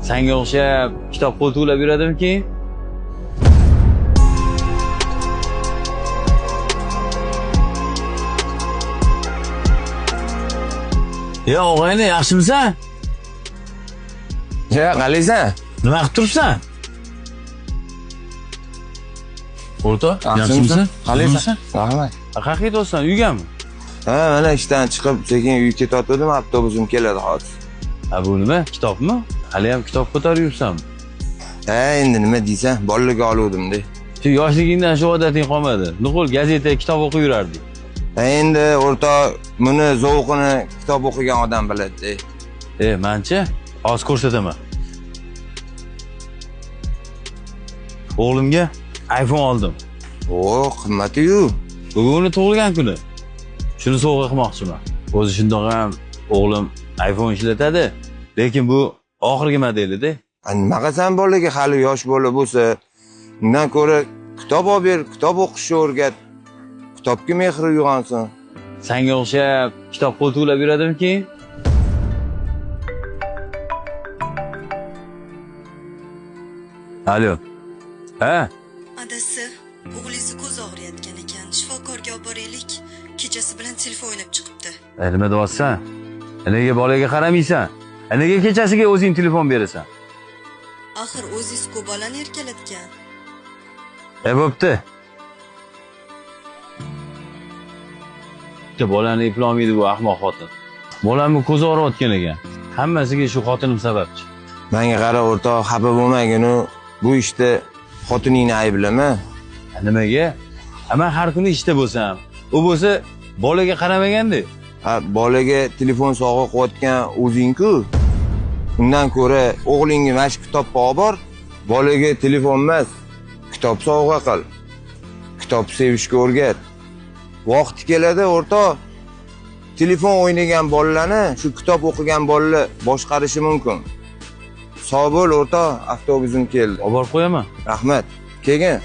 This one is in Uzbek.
Senga o'xshab kitob qo'ltiqlab yuradimi keyin? Ya og'ayni, yaxshimisan? Ya, qalaysan? Nima qilib turibsan? O'rta, yaxshimisan? Qalaysan? Rahmat. Qayerga ketyapsan? Uygami? Ha, mana ishdan chiqib, sekin uyga ketyotgandim, avtobusim keladi hozir. Ha, bu nima? Kitobmi? Hali ham kitob ko'tarib yuribsanmi? Ha, endi nima deysan? Bolalarga oluvdim-da. Shu yoshligingdan shu odating qolmadi. Nuqul gazeta, kitob o'qib yurardik. Endi o'rta buni zavqini kitob o'qigan odam biladi-da. Mencha hozir ko'rsataman. O'g'limga iPhone oldim. O, qimmati-yu. Bugun tug'ilgan kuni. Shuni sovg'a qilmoqchiman. O'zi shundoq ham o'g'lim iPhone ishlatadi, lekin bu oxirgi modeli-da. Nima qilsan bolaga hali yosh bola bo'lsa, undan ko'ra kitob olib ber, kitob o'qishni o'rgat. Kitobga mehri uyg'onsin. Senga o'xshab kitob qo'ltiqlab yuradimi keyin? Alo. Ha? Adasi, o'g'lingiz ko'z og'riyotgan ekan. Shifokorga olib boraylik. Kechasi bilan telefon o'ynab chiqibdi. Nima deyapsan? Nega bolaga qaramaysan? Nega kechasiga o'zing telefon berasan? Axir o'zingiz-ku bolani erkalatgan. Bo'pti. Bolani eplolmaydi bu ahmoq xotin. Bolamni ko'zi og'riyotgan ekan. Hammasiga shu xotinim sababchi. Menga qara o'rtoq, xafa bo'lmagin, bu ishda xotiningni ayblama. Nimaga? Men har kuni ishda bo'lsam, u bo'lsa bolaga qaramaganda. Ha, bolaga telefon sovg'a qilayotgan o'zing-ku. Undan ko'ra o'g'lingga mash kitobni olib bor, bolaga telefon emas, kitob sovg'a qil. Kitob sevishga o'rgat. Vaqti keladi o'rtoq. Telefon o'ynagan bolalarni shu kitob o'qigan bolalar boshqarishi mumkin. Sog' bo'l o'rtoq, avtobusim keldi. Olib borib qo'yaman. Rahmat. Kelgin.